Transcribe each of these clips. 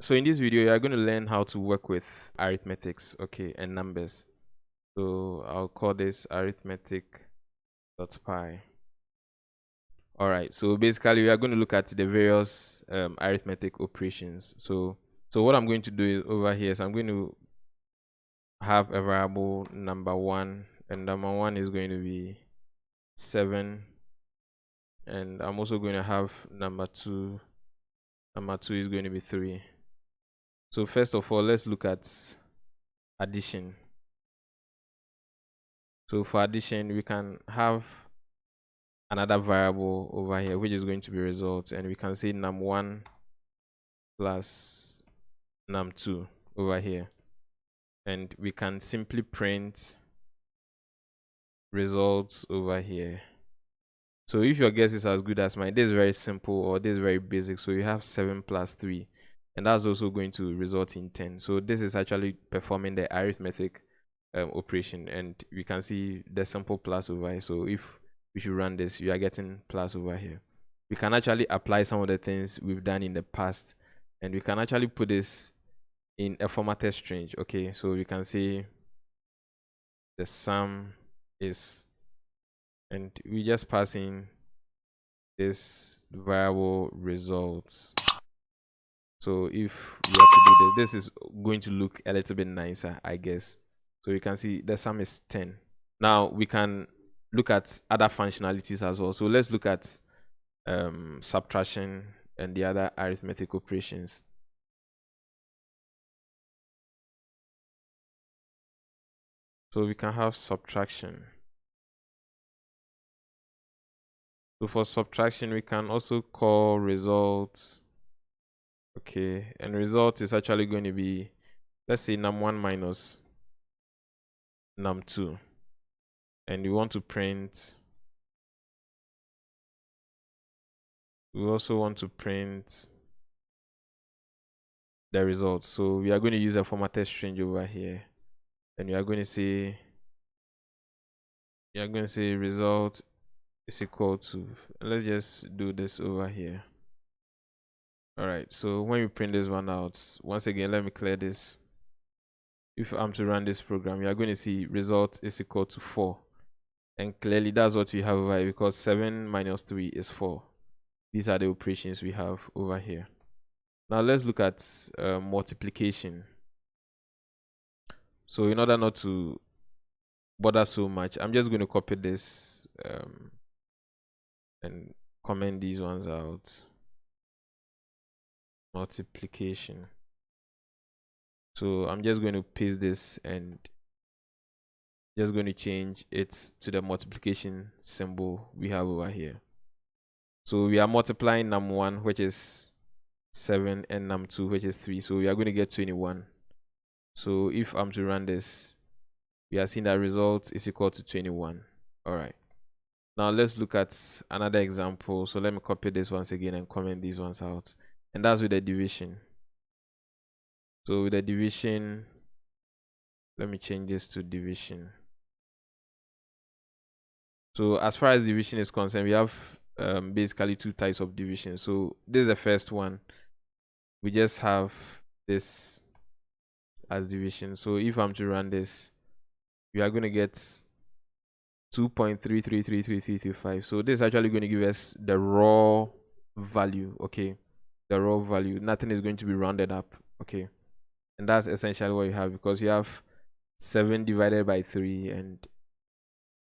So in this video, you are going to learn how to work with arithmetics, okay, and numbers. So I'll call this arithmetic.py. All right. So basically, we are going to look at the various arithmetic operations. So what I'm going to do over here is I'm going to have a variable number 1, and number 1 is going to be 7, and I'm also going to have number 2. Number 2 is going to be 3. So first of all, let's look at addition. So for addition, we can have another variable over here, which is going to be results, and we can say num1 plus num2 over here, and we can simply print results over here. So if your guess is as good as mine, this is very simple, or this is very basic. So you have 7 plus 3, and that's also going to result in 10. So this is actually performing the arithmetic operation, and we can see the simple plus over here. So if we should run this, you are getting plus over here. We can actually apply some of the things we've done in the past, and we can actually put this in a formatted string. Okay, so we can say the sum is, and we just pass in this variable results. So if we are to do this is going to look a little bit nicer, I guess. So you can see the sum is 10. Now we can look at other functionalities as well. So let's look at subtraction and the other arithmetic operations. So we can have subtraction. So for subtraction, we can also call results. Okay, and result is actually going to be, let's say, num1 minus num2, and we want to print, we also want to print the results. So we are going to use a formatted string over here, and we are going to say result is equal to, let's just do this over here. All right, so when we print this one out, once again, let me clear this. If I'm to run this program, you are going to see result is equal to 4, and clearly that's what we have over here, because 7 minus 3 is 4. These are the operations we have over here. Now let's look at multiplication. So in order not to bother so much, I'm just going to copy this and comment these ones out. Multiplication. So I'm just going to paste this and just going to change it to the multiplication symbol we have over here. So we are multiplying num1, which is 7, and num2, which is 3. So we are going to get 21. So if I'm to run this, we are seeing that result is equal to 21. All right. Now let's look at another example. So let me copy this once again and comment these ones out. And that's with the division. So with the division, let me change this to division. So as far as division is concerned, we have basically 2 types of division. So this is the first one. We just have this as division. So if I'm to run this, we are going to get 2.333335. So this is actually going to give us the raw value. Okay, the raw value. Nothing is going to be rounded up. Okay, and that's essentially what you have, because you have 7 divided by 3, and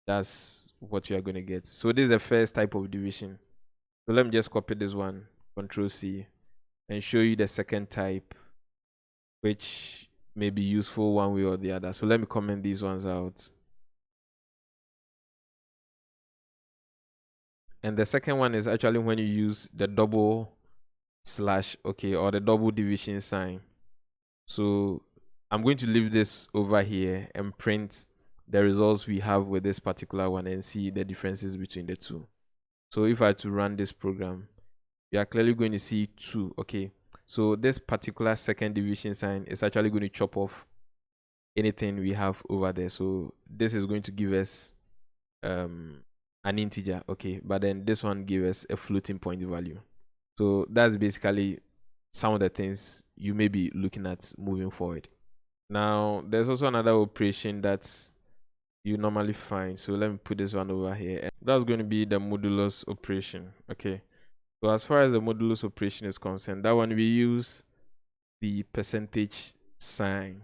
that's what you are going to get. So this is the first type of division. So let me just copy this one, Ctrl+C, and show you the second type, which may be useful one way or the other. So let me comment these ones out. And the second one is actually when you use the double slash, okay, or the double division sign. So I'm going to leave this over here and print the results we have with this particular one and see the differences between the two. So if I had to run this program, you are clearly going to see 2. Okay, so this particular second division sign is actually going to chop off anything we have over there. So this is going to give us an integer, okay, but then this one gives us a floating point value. So that's basically some of the things you may be looking at moving forward. Now, there's also another operation that you normally find. So let me put this one over here. And that's going to be the modulus operation. Okay. So as far as the modulus operation is concerned, that one we use the percentage sign.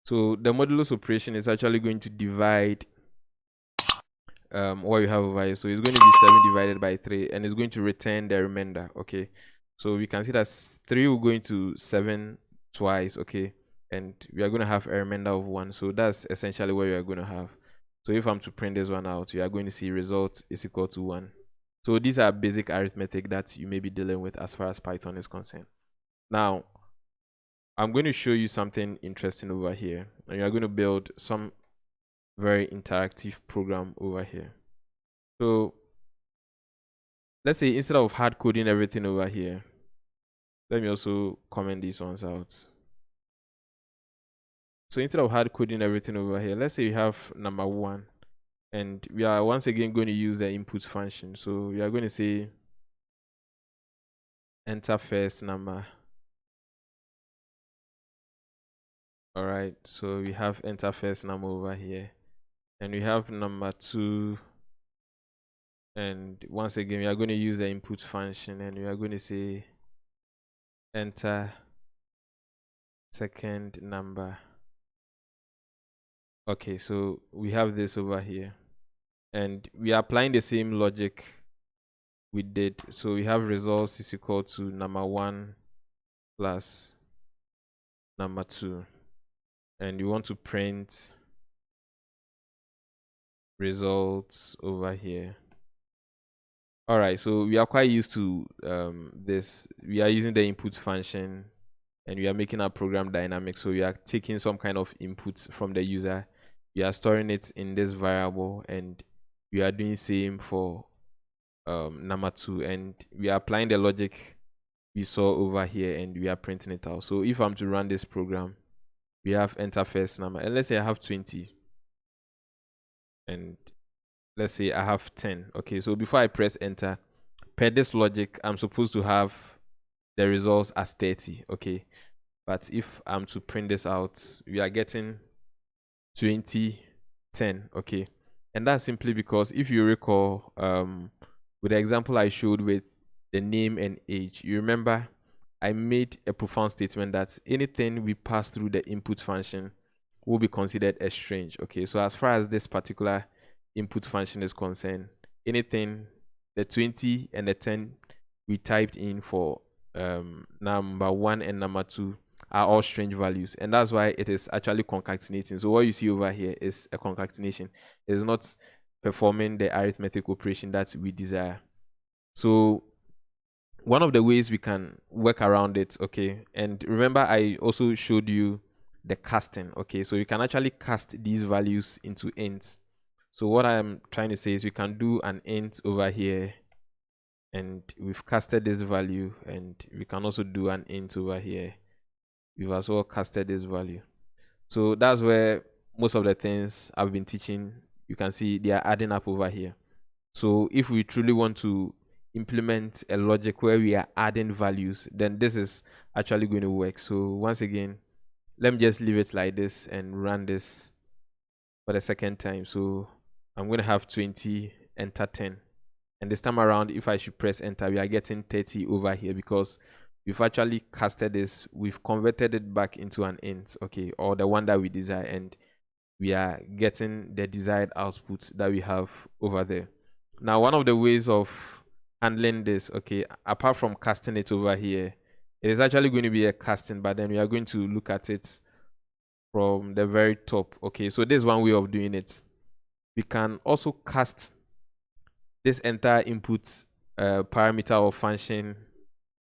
So the modulus operation is actually going to divide what you have over here. So it's going to be 7 divided by 3, and it's going to return the remainder. Okay. So we can see that 3 will go into 7 twice. Okay. And we are going to have a remainder of 1. So that's essentially what we are going to have. So if I'm to print this one out, we are going to see result is equal to 1. So these are basic arithmetic that you may be dealing with as far as Python is concerned. Now, I'm going to show you something interesting over here, and you are going to build some very interactive program over here. So let's say instead of hard coding everything over here, let me also comment these ones out. So instead of hard coding everything over here, let's say we have number 1, and we are once again going to use the input function. So we are going to say enter first number. All right, so we have enter first number over here, and we have number 2, and once again we are going to use the input function, and we are going to say enter second number. Okay, so we have this over here, and we are applying the same logic we did. So we have results is equal to number 1 plus number 2, and you want to print results over here. All right, so we are quite used to this. We are using the input function, and we are making our program dynamic. So we are taking some kind of input from the user, we are storing it in this variable, and we are doing same for number 2, and we are applying the logic we saw over here, and we are printing it out. So if I'm to run this program, we have enter first number, and let's say I have 20, and let's say I have 10. Okay, so before I press enter, per this logic, I'm supposed to have the results as 30. Okay, but if I'm to print this out, we are getting 20, 10. Okay, and that's simply because if you recall, with the example I showed with the name and age, you remember I made a profound statement that anything we pass through the input function will be considered a string. Okay, so as far as this particular input function is concerned, anything, the 20 and the 10 we typed in for number 1 and number 2 are all string values, and that's why it is actually concatenating. So what you see over here is a concatenation. It is not performing the arithmetic operation that we desire. So one of the ways we can work around it, okay, and remember I also showed you the casting. Okay, so you can actually cast these values into ints. So what I'm trying to say is we can do an int over here, and we've casted this value, and we can also do an int over here. We've as well casted this value. So that's where most of the things I've been teaching, you can see they are adding up over here. So if we truly want to implement a logic where we are adding values, then this is actually going to work. So once again, let me just leave it like this and run this for the second time. So I'm going to have 20, enter 10. And this time around, if I should press enter, we are getting 30 over here because we've actually casted this, we've converted it back into an int, okay, or the one that we desire, and we are getting the desired output that we have over there. Now, one of the ways of handling this, okay, apart from casting it over here, it is actually going to be a casting, but then we are going to look at it from the very top. Okay, so this is one way of doing it. We can also cast this entire input parameter or function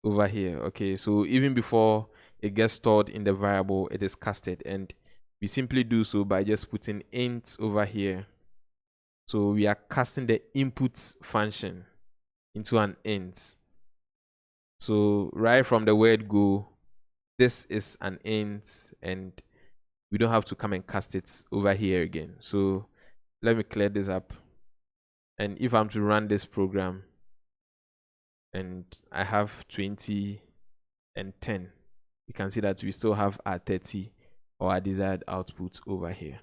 over here. Okay, so even before it gets stored in the variable, it is casted, and we simply do so by just putting int over here. So we are casting the input function into an int. So right from the word go, this is an int, and we don't have to come and cast it over here again. So let me clear this up, and if I'm to run this program, and I have 20 and 10, you can see that we still have our 30 or our desired output over here.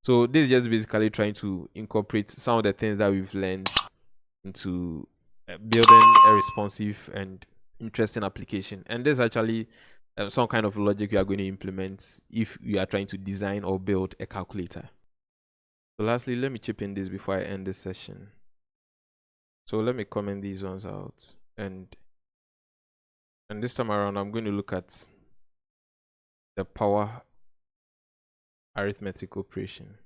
So this is just basically trying to incorporate some of the things that we've learned into building a responsive and interesting application. And this is actually some kind of logic we are going to implement if we are trying to design or build a calculator. So lastly, let me chip in this before I end this session. So let me comment these ones out, and this time around I'm going to look at the power arithmetic operation.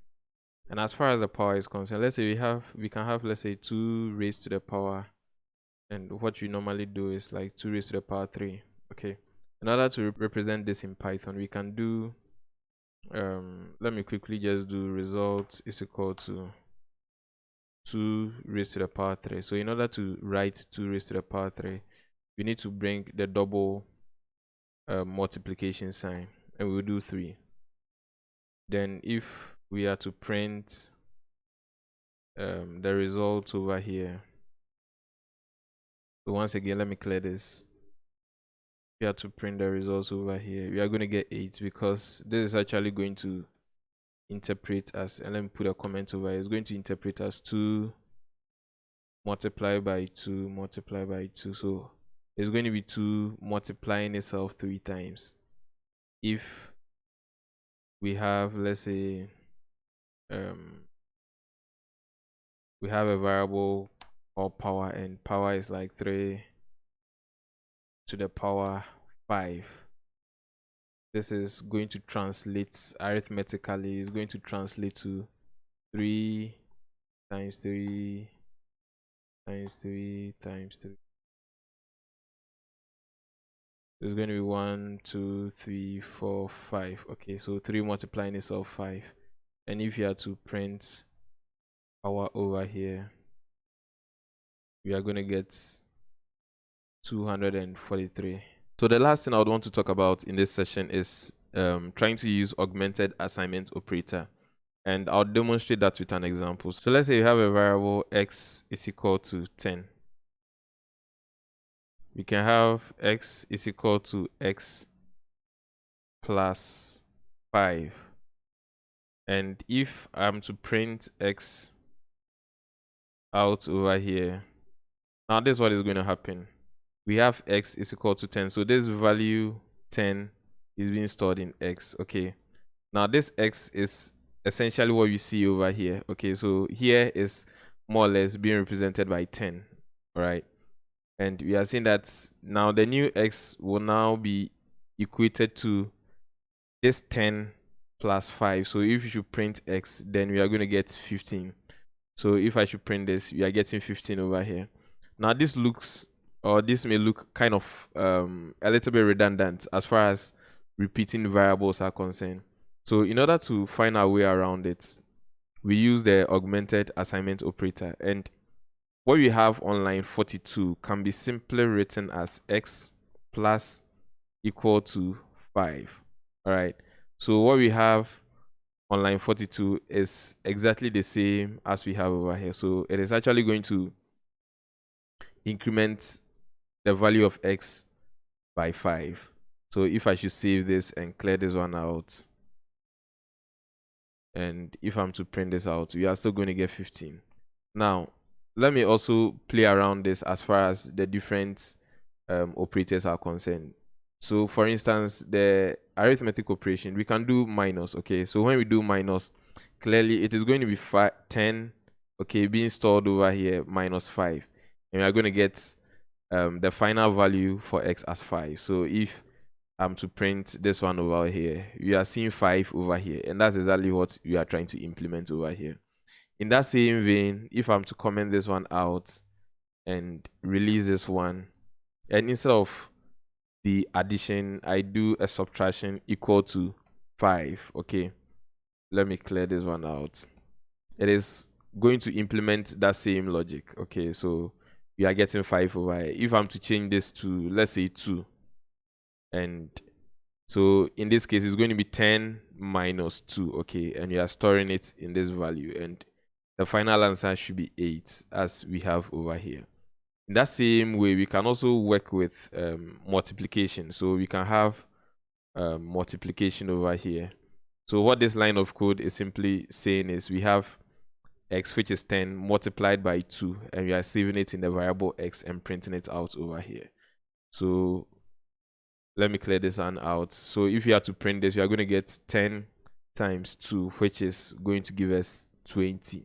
And as far as the power is concerned, let's say we can have let's say 2 raised to the power, and what you normally do is like 2 raised to the power 3. Okay, in order to represent this in Python, we can do let me quickly just do result is equal to 2 raised to the power 3. So in order to write 2 raised to the power 3, we need to bring the double multiplication sign, and we'll do 3. Then if we are to print the result over here, so once again let me clear this. We have to print the results over here. We are going to get 8 because this is actually going to interpret as, and let me put a comment over here, it's going to interpret as 2 multiplied by 2 multiplied by 2. So it's going to be 2 multiplying itself 3 times. If we have, let's say, we have a variable called power, and power is like 3 to the power 5. This is going to translate arithmetically, is going to translate to 3 times 3 times 3 times 3. There's going to be 1, 2, 3, 4, 5. Okay, so 3 multiplying itself 5. And if you are to print power over here, we are going to get 243. So the last thing I would want to talk about in this session is trying to use augmented assignment operator. And I'll demonstrate that with an example. So let's say you have a variable x is equal to 10. We can have x is equal to x plus 5. And if I'm to print x out over here, now this is what is going to happen. We have x is equal to 10. So this value 10 is being stored in x. Okay. Now this x is essentially what you see over here. Okay. So here is more or less being represented by 10. All right. And we are seeing that now the new x will now be equated to this 10 plus 5. So if you should print x, then we are going to get 15. So if I should print this, we are getting 15 over here. Now this looks, or this may look kind of a little bit redundant as far as repeating variables are concerned. So in order to find our way around it, we use the augmented assignment operator. And what we have on line 42 can be simply written as x plus equal to 5. All right. So what we have on line 42 is exactly the same as we have over here. So it is actually going to increment the value of x by 5. So if I should save this and clear this one out, and if I'm to print this out, we are still going to get 15. Now, let me also play around this as far as the different operators are concerned. So for instance, the arithmetic operation, we can do minus. Okay, so when we do minus, clearly it is going to be 10, okay, being stored over here, minus 5. And we are going to get the final value for x as 5. So if I'm to print this one over here, we are seeing 5 over here. And that's exactly what we are trying to implement over here. In that same vein, if I'm to comment this one out and release this one, and instead of the addition, I do a subtraction equal to 5. Okay, let me clear this one out. It is going to implement that same logic. Okay, so we are getting 5 over here. If I'm to change this to, let's say, 2, and so in this case, it's going to be 10 minus 2. Okay, and we are storing it in this value, and the final answer should be 8, as we have over here. In that same way, we can also work with multiplication. So we can have multiplication over here. So what this line of code is simply saying is we have x, which is 10, multiplied by 2, and we are saving it in the variable x and printing it out over here. So let me clear this one out. So if you have to print this, we are going to get 10 times 2, which is going to give us 20.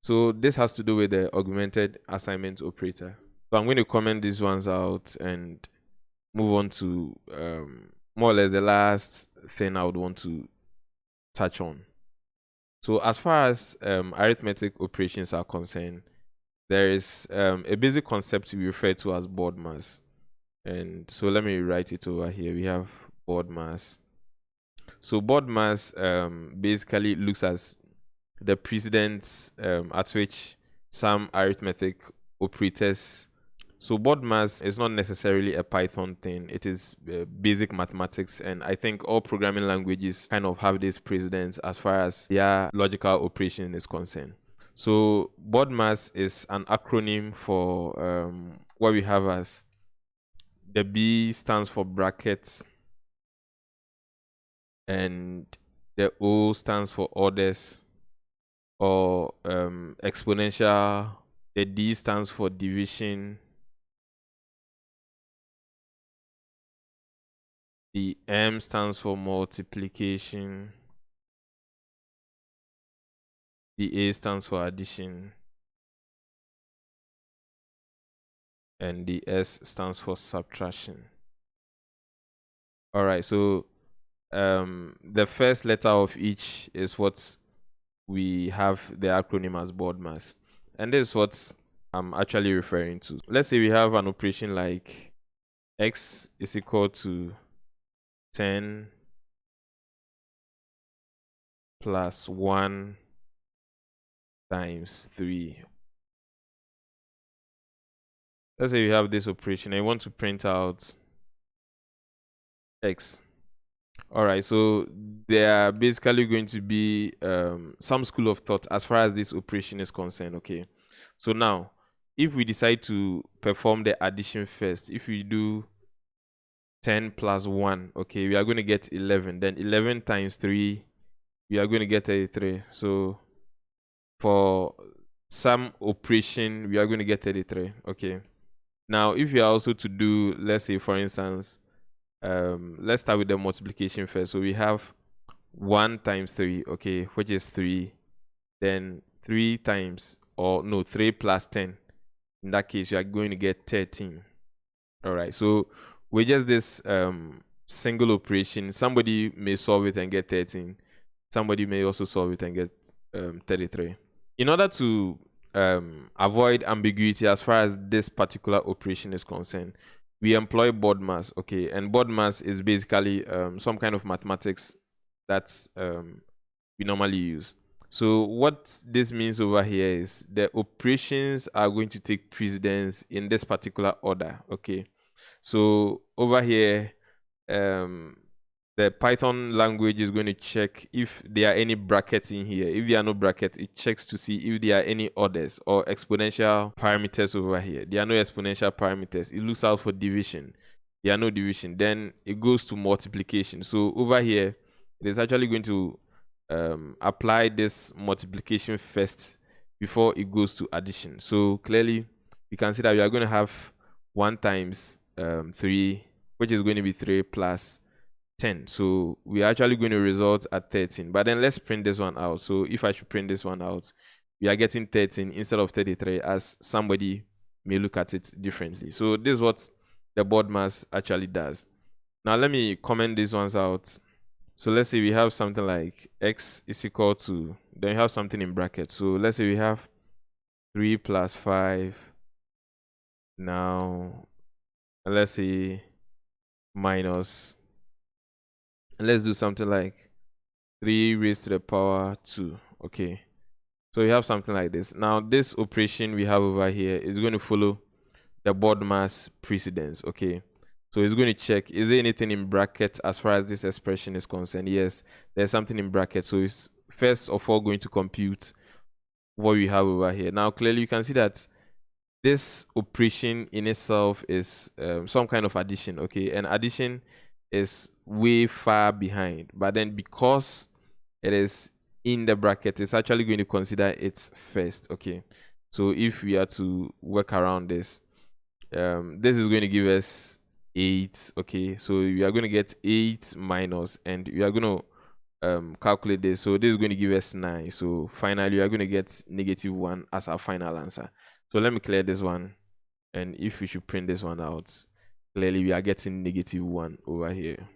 So this has to do with the augmented assignment operator. So I'm going to comment these ones out and move on to more or less the last thing I would want to touch on. So as far as arithmetic operations are concerned, there is a basic concept we refer to as Bodmas. And so let me write it over here. We have Bodmas. So Bodmas basically looks at the precedence at which some arithmetic operators. So Bodmas is not necessarily a Python thing. It is basic mathematics, and I think all programming languages kind of have this precedence as far as their logical operation is concerned. So Bodmas is an acronym for what we have as the B stands for brackets, and the O stands for orders or exponential. The D stands for division. The M stands for multiplication. The A stands for addition. And the S stands for subtraction. All right, so the first letter of each is what we have the acronym as Bodmas. And this is what I'm actually referring to. Let's say we have an operation like x is equal to 10 plus 1 times 3. Let's say we have this operation. I want to print out x. All right, so there are basically going to be some school of thought as far as this operation is concerned. Okay, so now if we decide to perform the addition first, if we do 10 plus 1, okay, we are going to get 11. Then 11 times 3, we are going to get 33. So for some operation, we are going to get 33. Okay, now if you are also to do, let's say for instance, let's start with the multiplication first. So we have 1 times 3, okay, which is 3. Then 3 times, or no, 3 plus 10. In that case, you are going to get 13. All right, so with just this single operation, somebody may solve it and get 13. Somebody may also solve it and get 33. In order to avoid ambiguity as far as this particular operation is concerned, we employ Bodmas, okay, and Bodmas is basically some kind of mathematics that we normally use. So what this means over here is the operations are going to take precedence in this particular order, okay. So over here, the Python language is going to check if there are any brackets in here. If there are no brackets, it checks to see if there are any orders or exponential parameters over here. There are no exponential parameters. It looks out for division. There are no division. Then it goes to multiplication. So over here, it is actually going to apply this multiplication first before it goes to addition. So clearly, you can see that we are going to have 1 times 3, which is going to be 3 plus 10. So we're actually going to result at 13. But then let's print this one out. So if I should print this one out, we are getting 13 instead of 33, as somebody may look at it differently. So this is what the Bodmas actually does. Now let me comment these ones out. So let's say we have something like x is equal to, then you have something in brackets. So let's say we have 3 plus 5. Now let's say minus, let's do something like 3 raised to the power 2. Okay, so we have something like this. Now this operation we have over here is going to follow the Bodmas precedence. Okay, so it's going to check, is there anything in brackets as far as this expression is concerned? Yes, there's something in brackets. So it's first of all going to compute what we have over here. Now clearly you can see that this operation in itself is some kind of addition, okay? And addition is way far behind, but then because it is in the bracket, it's actually going to consider it first, okay? So if we are to work around this, this is going to give us 8, okay? So we are going to get 8 minus, and we are going to calculate this. So this is going to give us 9. So finally, we are going to get -1 as our final answer. So let me clear this one. And if we should print this one out, clearly we are getting -1 over here.